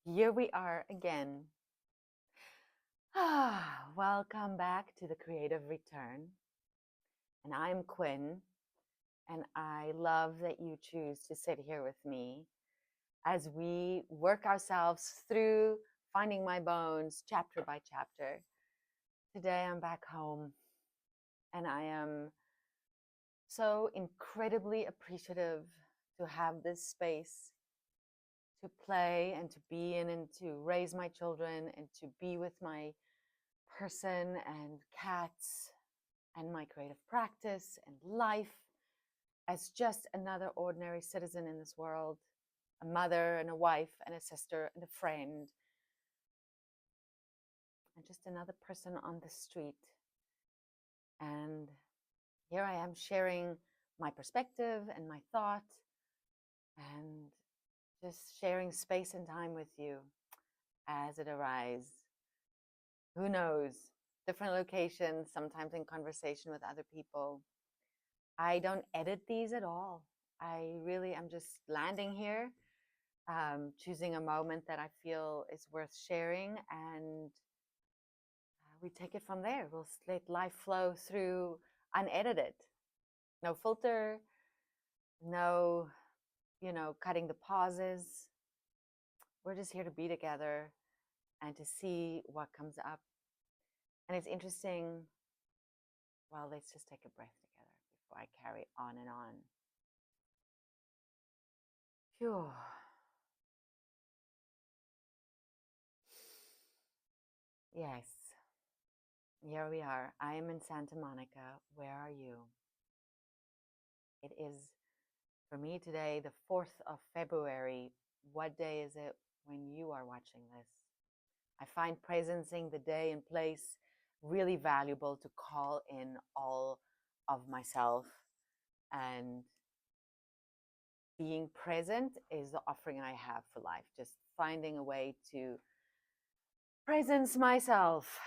Here we are again. Welcome back to the Creative Return. And I'm Quinn, and I love that you choose to sit here with me as we work ourselves through Finding My Bones chapter by chapter. Today I'm back home, and I am so incredibly appreciative to have this space to play and to be in and to raise my children and to be with my person and cats and my creative practice and life as just another ordinary citizen in this world, a mother and a wife and a sister and a friend, and just another person on the street. And here I am sharing my perspective and my thought and just sharing space and time with you as it arises. Who knows? Different locations, sometimes in conversation with other people. I don't edit these at all. I really am just landing here, choosing a moment that I feel is worth sharing, and we take it from there. We'll let life flow through unedited. No filter, no, cutting the pauses. We're just here to be together and to see what comes up. And it's interesting. Well, let's just take a breath together before I carry on and on. Phew. Yes, here we are. I am in Santa Monica. Where are you? It is, for me today, the 4th of February. What day is it when you are watching this? I find presencing the day and place really valuable to call in all of myself, and being present is the offering I have for life. Just finding a way to presence myself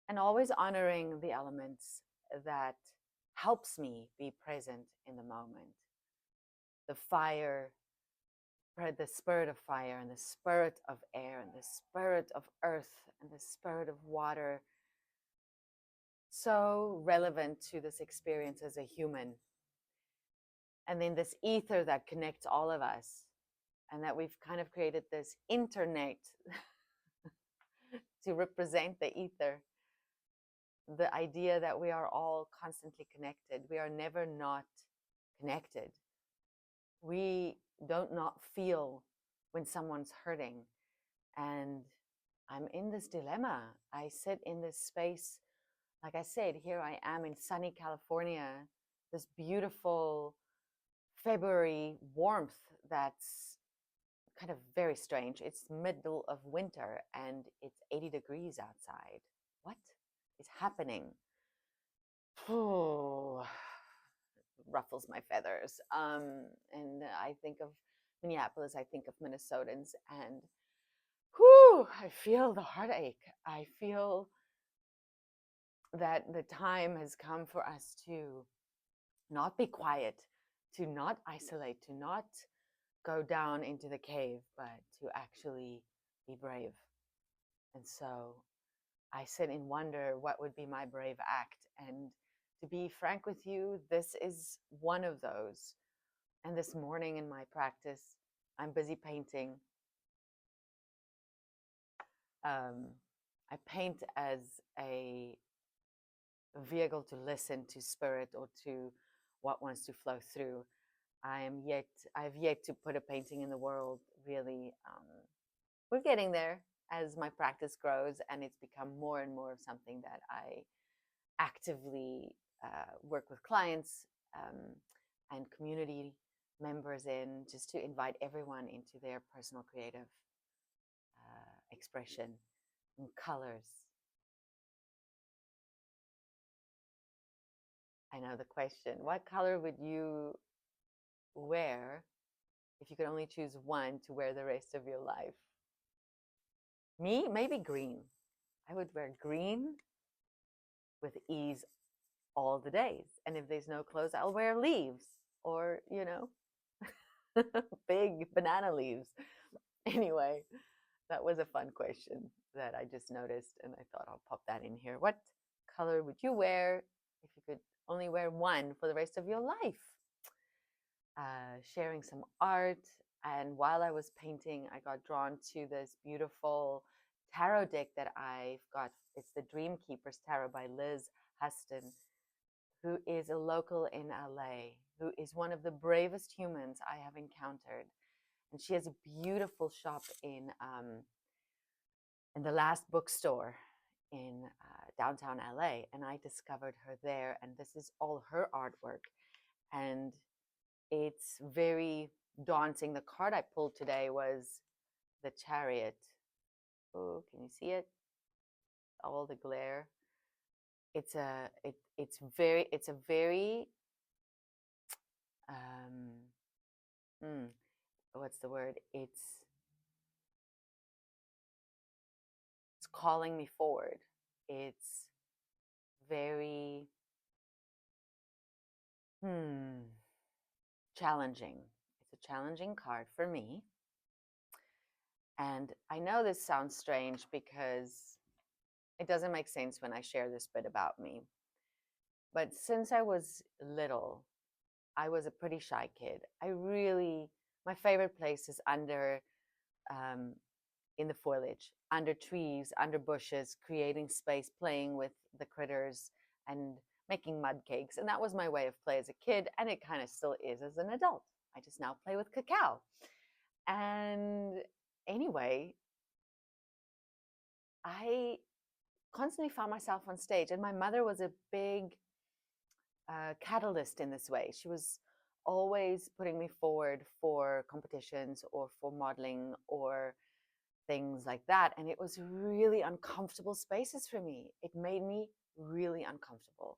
and always honoring the elements that helps me be present in the moment. The fire, the spirit of fire and the spirit of air and the spirit of earth and the spirit of water, so relevant to this experience as a human. And then this ether that connects all of us, and that we've kind of created this internet to represent the ether. The idea that we are all constantly connected. We are never not connected. We don't not feel when someone's hurting. And I'm in this dilemma. I sit in this space. Like I said, here I am in sunny California, this beautiful February warmth that's kind of very strange. It's middle of winter and it's 80 degrees outside. What is happening? Oh, ruffles my feathers. And I think of Minneapolis, I think of Minnesotans, and I feel the heartache. I feel that the time has come for us to not be quiet, to not isolate, to not go down into the cave, but to actually be brave. And so I sit in wonder, what would be my brave act? And to be frank with you, this is one of those. And this morning in my practice, I'm busy painting. I paint as a vehicle to listen to spirit or to what wants to flow through. I've yet to put a painting in the world, really. We're getting there as my practice grows, and it's become more and more of something that I actively work with clients and community members in, just to invite everyone into their personal creative expression in colors. I know the question, what color would you wear if you could only choose one to wear the rest of your life? Me, maybe green. I would wear green with ease all the days. And if there's no clothes, I'll wear leaves or, big banana leaves. Anyway, that was a fun question that I just noticed, and I thought I'll pop that in here. What color would you wear if you could only wear one for the rest of your life? Sharing some art, and while I was painting, I got drawn to this beautiful tarot deck that I've got. It's the Dreamkeepers Tarot by Liz Huston, who is a local in LA, who is one of the bravest humans I have encountered. And she has a beautiful shop in the last bookstore in downtown LA. And I discovered her there. And this is all her artwork. And it's very daunting. The card I pulled today was the Chariot. Oh, can you see it? All the glare. It's a very what's the word? It's calling me forward. It's very challenging. It's a challenging card for me. And I know this sounds strange because it doesn't make sense when I share this bit about me. But since I was little, I was a pretty shy kid. My favorite place is under, in the foliage, under trees, under bushes, creating space, playing with the critters and making mud cakes. And that was my way of play as a kid. And it kind of still is as an adult. I just now play with cacao. And anyway, I constantly found myself on stage, and my mother was a big catalyst in this way. She was always putting me forward for competitions or for modeling or things like that. And it was really uncomfortable spaces for me. It made me really uncomfortable.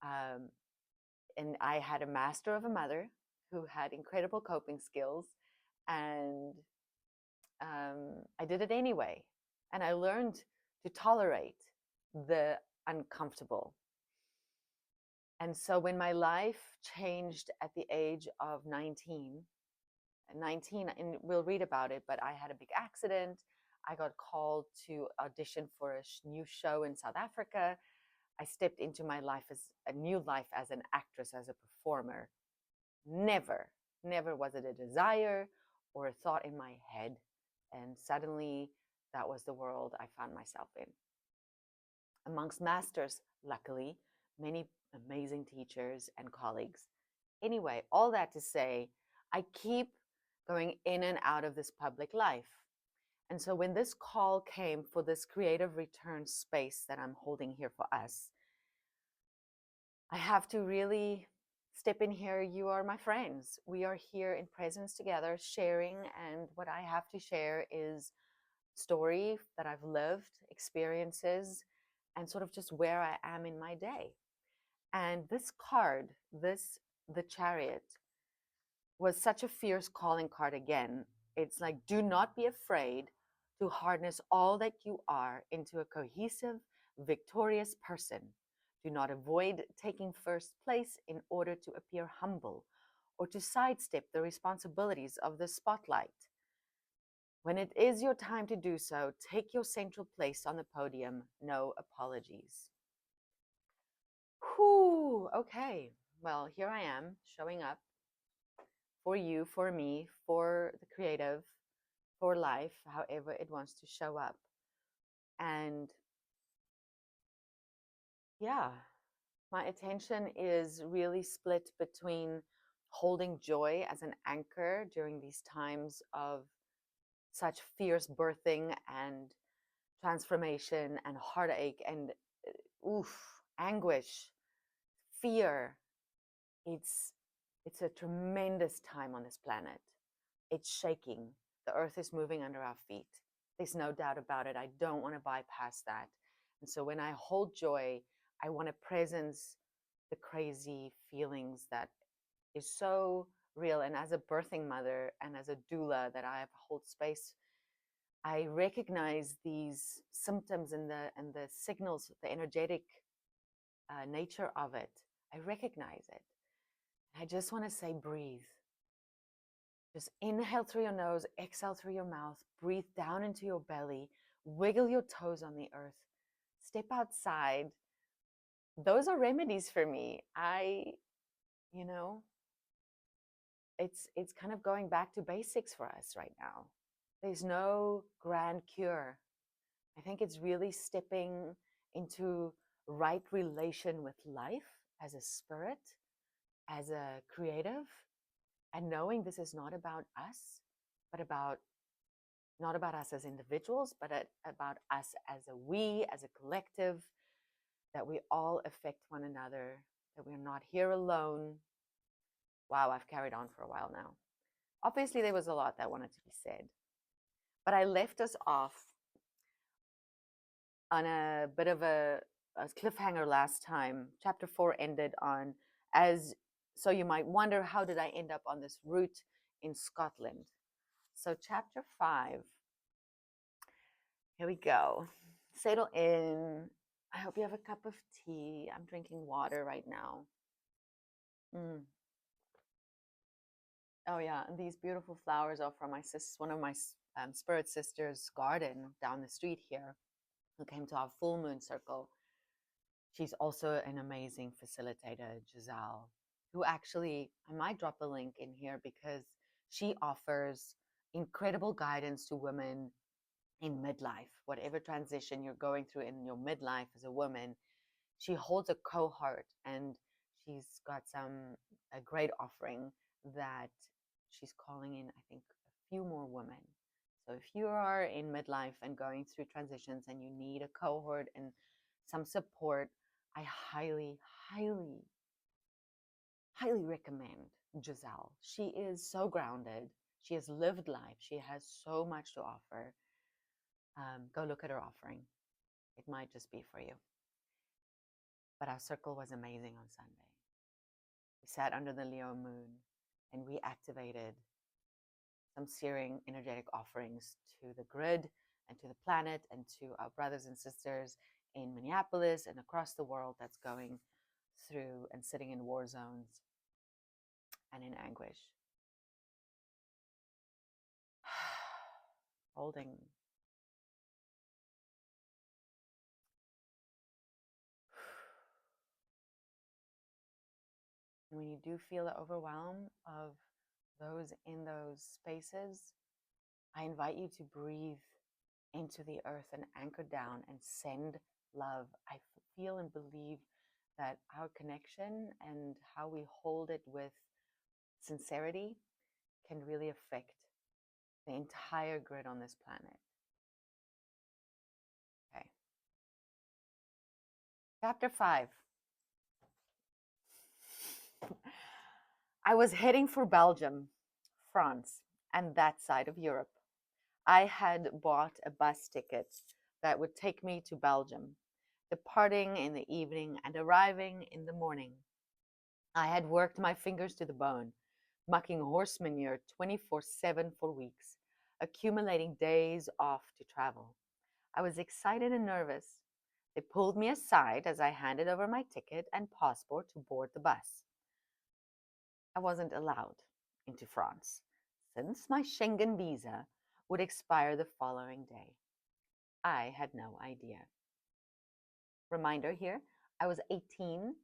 And I had a master of a mother who had incredible coping skills. And I did it anyway. And I learned to tolerate the uncomfortable. And so when my life changed at the age of 19, and we'll read about it, but I had a big accident. I got called to audition for a new show in South Africa. I stepped into my life as a new life as an actress, as a performer. Never was it a desire or a thought in my head. And suddenly that was the world I found myself in. Amongst masters, luckily, many amazing teachers and colleagues. Anyway, all that to say, I keep going in and out of this public life. And so when this call came for this creative return space that I'm holding here for us, I have to really step in here. You are my friends. We are here in presence together, sharing. And what I have to share is story that I've lived, experiences, and sort of just where I am in my day. And this card, the Chariot, was such a fierce calling card again. It's like, do not be afraid to harness all that you are into a cohesive, victorious person. Do not avoid taking first place in order to appear humble or to sidestep the responsibilities of the spotlight. When it is your time to do so, take your central place on the podium. No apologies. Whew, okay. Well, here I am showing up for you, for me, for the creative, for life, however it wants to show up. And yeah, my attention is really split between holding joy as an anchor during these times of such fierce birthing and transformation and heartache and anguish, fear. It's a tremendous time on this planet. It's shaking. The earth is moving under our feet. There's no doubt about it. I don't want to bypass that. And so when I hold joy, I want to presence the crazy feelings that is so real. And as a birthing mother and as a doula that I have hold space, I recognize these symptoms and the signals, the energetic nature of it. I recognize it. I just want to say, breathe. Just inhale through your nose, exhale through your mouth, breathe down into your belly, wiggle your toes on the earth, step outside. Those are remedies for me. You know, it's kind of going back to basics for us right now. There's no grand cure. I think it's really stepping into right relation with life as a spirit, as a creative, and knowing this is not about us, but not about us as individuals, but about us as a we, as a collective, that we all affect one another, that we're not here alone. Wow, I've carried on for a while now. Obviously, there was a lot that wanted to be said, but I left us off on a bit of a cliffhanger last time. Chapter 4 ended on, so you might wonder, how did I end up on this route in Scotland? So chapter 5, here we go. Settle in. I hope you have a cup of tea. I'm drinking water right now. Oh yeah, and these beautiful flowers are from one of my spirit sisters' garden down the street here, who came to our full moon circle. She's also an amazing facilitator, Giselle, who actually, I might drop a link in here because she offers incredible guidance to women in midlife, whatever transition you're going through in your midlife as a woman. She holds a cohort, and she's got a great offering that she's calling in, I think, a few more women. So if you are in midlife and going through transitions and you need a cohort and some support, I highly, highly, highly recommend Giselle. She is so grounded. She has lived life. She has so much to offer. Go look at her offering. It might just be for you. But our circle was amazing on Sunday. We sat under the Leo moon and we activated some searing energetic offerings to the grid and to the planet and to our brothers and sisters in Minneapolis and across the world that's going through and sitting in war zones and in anguish. Holding. When you do feel the overwhelm of those in those spaces, I invite you to breathe into the earth and anchor down and send love. I feel and believe that our connection and how we hold it with sincerity can really affect the entire grid on this planet. Okay. Chapter 5. I was heading for Belgium, France, and that side of Europe. I had bought a bus ticket that would take me to Belgium, departing in the evening and arriving in the morning. I had worked my fingers to the bone, mucking horse manure 24/7 for weeks, accumulating days off to travel. I was excited and nervous. They pulled me aside as I handed over my ticket and passport to board the bus. I wasn't allowed into France, since my Schengen visa would expire the following day. I had no idea. Reminder here, I was 18,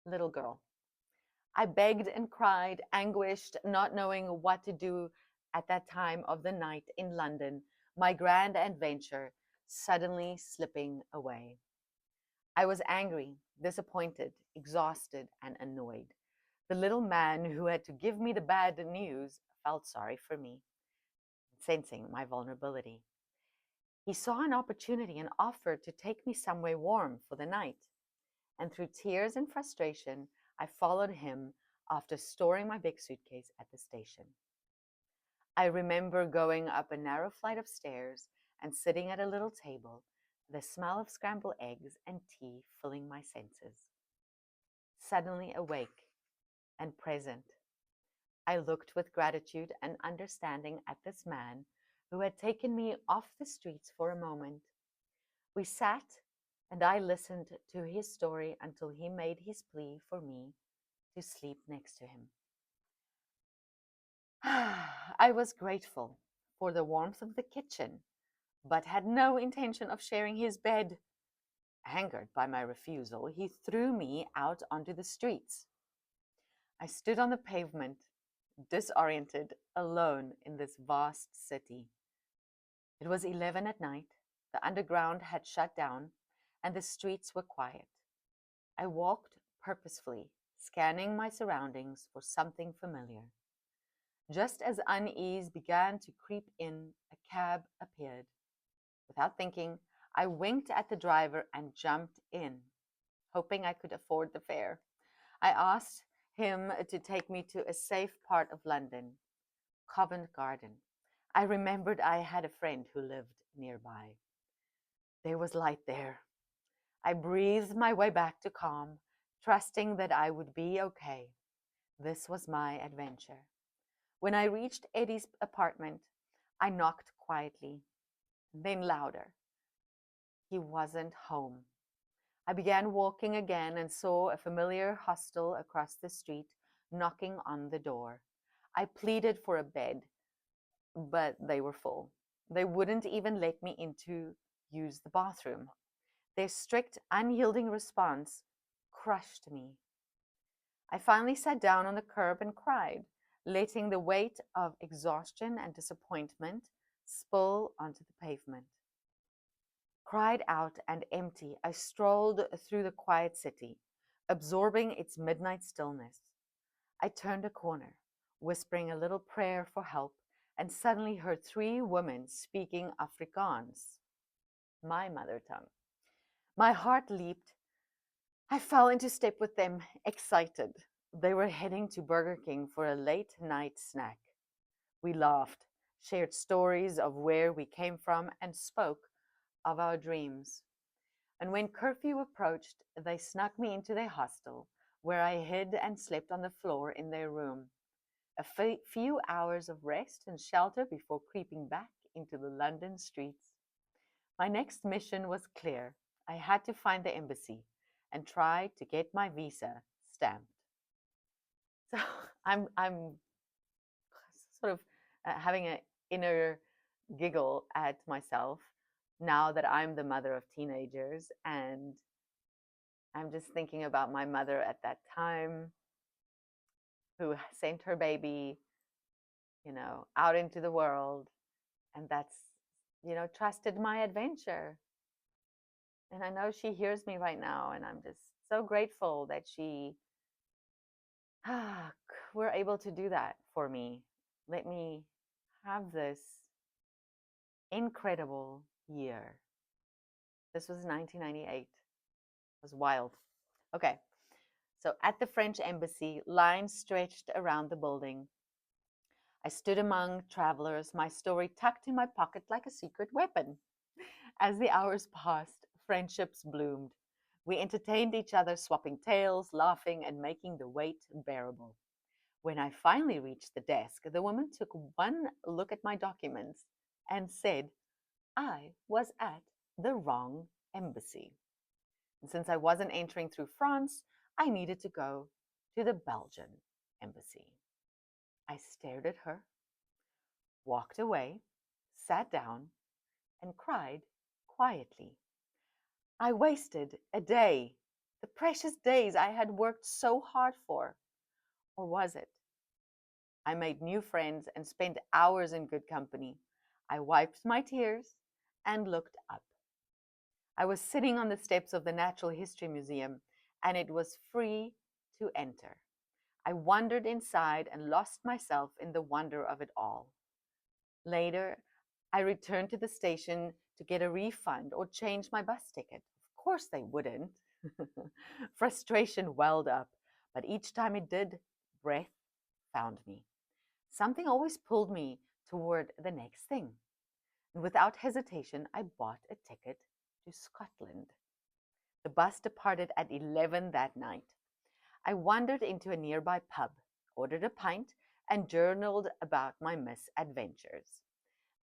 little girl. I begged and cried, anguished, not knowing what to do at that time of the night in London, my grand adventure suddenly slipping away. I was angry, disappointed, exhausted, and annoyed. The little man who had to give me the bad news felt sorry for me, sensing my vulnerability. He saw an opportunity and offered to take me somewhere warm for the night. And through tears and frustration, I followed him after storing my big suitcase at the station. I remember going up a narrow flight of stairs and sitting at a little table, the smell of scrambled eggs and tea filling my senses. Suddenly awake and present, I looked with gratitude and understanding at this man who had taken me off the streets for a moment. We sat, and I listened to his story until he made his plea for me to sleep next to him. I was grateful for the warmth of the kitchen, but had no intention of sharing his bed. Angered by my refusal, he threw me out onto the streets. I stood on the pavement, disoriented, alone in this vast city. It was 11 at night, the underground had shut down, and the streets were quiet. I walked purposefully, scanning my surroundings for something familiar. Just as unease began to creep in, a cab appeared. Without thinking, I winked at the driver and jumped in, hoping I could afford the fare. I asked him to take me to a safe part of London, Covent Garden. I remembered I had a friend who lived nearby. There was light there. I breathed my way back to calm, trusting that I would be okay. This was my adventure. When I reached Eddie's apartment, I knocked quietly, then louder. He wasn't home. I began walking again and saw a familiar hostel across the street knocking on the door. I pleaded for a bed, but they were full. They wouldn't even let me in to use the bathroom. Their strict, unyielding response crushed me. I finally sat down on the curb and cried, letting the weight of exhaustion and disappointment spill onto the pavement. Cried out and empty, I strolled through the quiet city, absorbing its midnight stillness. I turned a corner, whispering a little prayer for help, and suddenly heard three women speaking Afrikaans, my mother tongue. My heart leaped. I fell into step with them, excited. They were heading to Burger King for a late night snack. We laughed, shared stories of where we came from, and spoke of our dreams. And when curfew approached, they snuck me into their hostel, where I hid and slept on the floor in their room. A few hours of rest and shelter before creeping back into the London streets. My next mission was clear. I had to find the embassy and try to get my visa stamped. So I'm sort of having an inner giggle at myself now that I'm the mother of teenagers, and I'm just thinking about my mother at that time who sent her baby, out into the world, and that's, trusted my adventure. And I know she hears me right now, and I'm just so grateful that she were able to do that for me. Let me have this incredible year. This was 1998. It was wild. Okay, so at the French embassy, lines stretched around the building. I stood among travelers, my story tucked in my pocket like a secret weapon. As the hours passed, friendships bloomed. We entertained each other, swapping tales, laughing, and making the wait bearable. When I finally reached the desk, the woman took one look at my documents and said I was at the wrong embassy. And since I wasn't entering through France, I needed to go to the Belgian embassy. I stared at her, walked away, sat down, and cried quietly. I wasted a day, the precious days I had worked so hard for. Or was it? I made new friends and spent hours in good company. I wiped my tears and looked up. I was sitting on the steps of the Natural History Museum, and it was free to enter. I wandered inside and lost myself in the wonder of it all. Later, I returned to the station to get a refund or change my bus ticket. Of course they wouldn't. Frustration welled up, but each time it did, breath found me. Something always pulled me toward the next thing. And without hesitation, I bought a ticket to Scotland. The bus departed at 11 that night. I wandered into a nearby pub, ordered a pint, and journaled about my misadventures.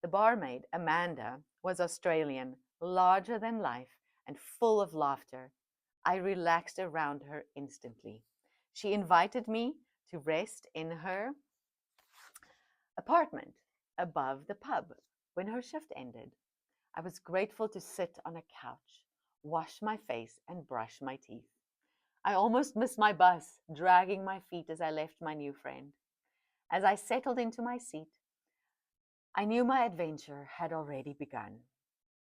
The barmaid, Amanda, was Australian, larger than life, and full of laughter. I relaxed around her instantly. She invited me to rest in her apartment above the pub when her shift ended. I was grateful to sit on a couch, wash my face, and brush my teeth. I almost missed my bus, dragging my feet as I left my new friend. As I settled into my seat, I knew my adventure had already begun.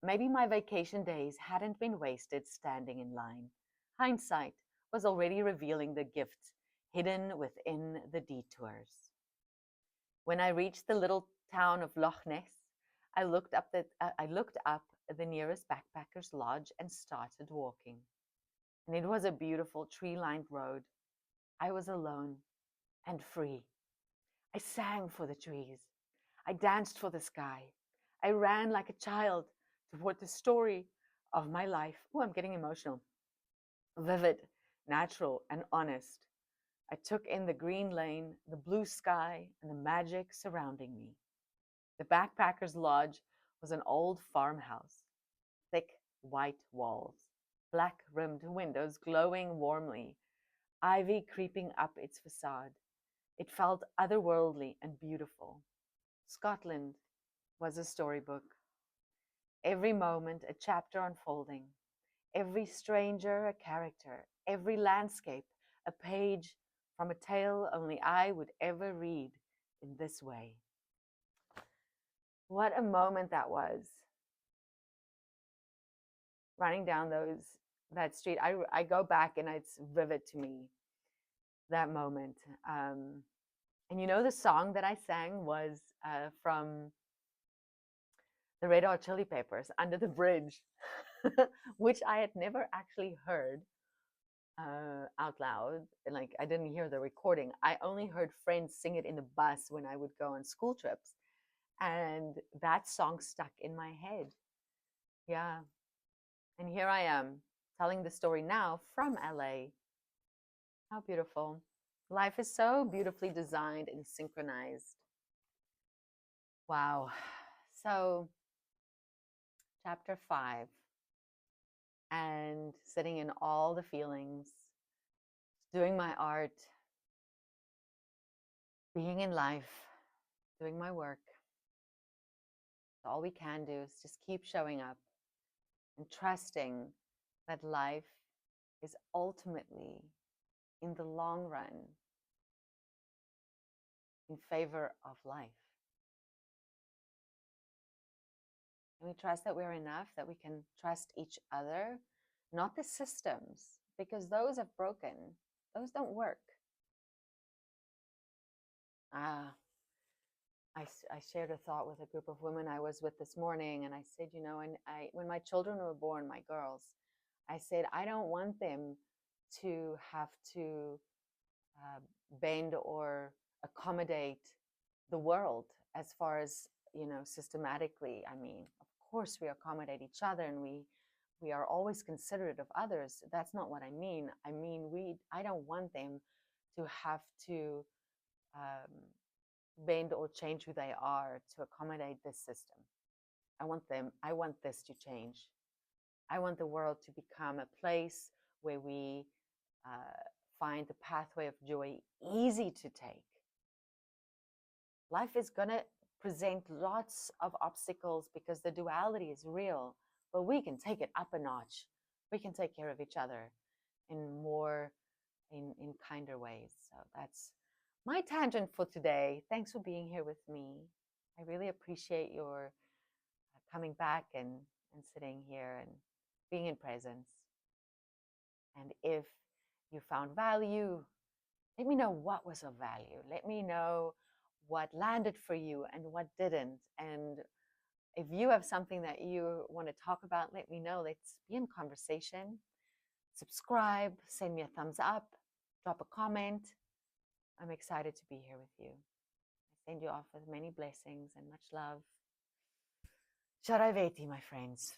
Maybe my vacation days hadn't been wasted standing in line. Hindsight was already revealing the gifts hidden within the detours. When I reached the little town of Loch Ness, I looked up the nearest backpackers lodge and started walking. And it was a beautiful tree-lined road. I was alone and free. I sang for the trees. I danced for the sky. I ran like a child toward the story of my life. Oh, I'm getting emotional. Vivid, natural, and honest. I took in the green lane, the blue sky, and the magic surrounding me. The backpacker's lodge was an old farmhouse, thick white walls, black-rimmed windows glowing warmly, ivy creeping up its facade. It felt otherworldly and beautiful. Scotland was a storybook. Every moment a chapter unfolding, every stranger a character, every landscape a page from a tale only I would ever read in this way. What a moment that was. Running down that street, I go back and it's vivid to me, that moment. And you know, the song that I sang was from the Red Hot Chili Peppers, Under the Bridge, which I had never actually heard out loud. Like, I didn't hear the recording. I only heard friends sing it in the bus when I would go on school trips. And that song stuck in my head. Yeah. And here I am telling the story now from LA. How beautiful. Life is so beautifully designed and synchronized. Wow. So, chapter 5. And sitting in all the feelings, doing my art, being in life, doing my work. All we can do is just keep showing up and trusting that life is ultimately, in the long run, in favor of life. And we trust that we're enough, that we can trust each other, not the systems, because those have broken. Those don't work. I shared a thought with a group of women I was with this morning, and I said, you know, when my children were born, my girls, I said, I don't want them to have to bend or accommodate the world as far as, you know, systematically. I mean, of course we accommodate each other and we are always considerate of others. That's not what I mean. I mean, I don't want them to have to bend or change who they are to accommodate this system. I want this to change. I want the world to become a place where we find the pathway of joy easy to take. Life is going to present lots of obstacles because the duality is real, but we can take it up a notch. We can take care of each other in kinder ways. So that's my tangent for today. Thanks for being here with me. I really appreciate your coming back and sitting here and being in presence. And if you found value, let me know what was of value. Let me know what landed for you and what didn't. And if you have something that you want to talk about, let me know. Let's be in conversation. Subscribe, send me a thumbs up, drop a comment. I'm excited to be here with you. I send you off with many blessings and much love. Sharaveti, my friends.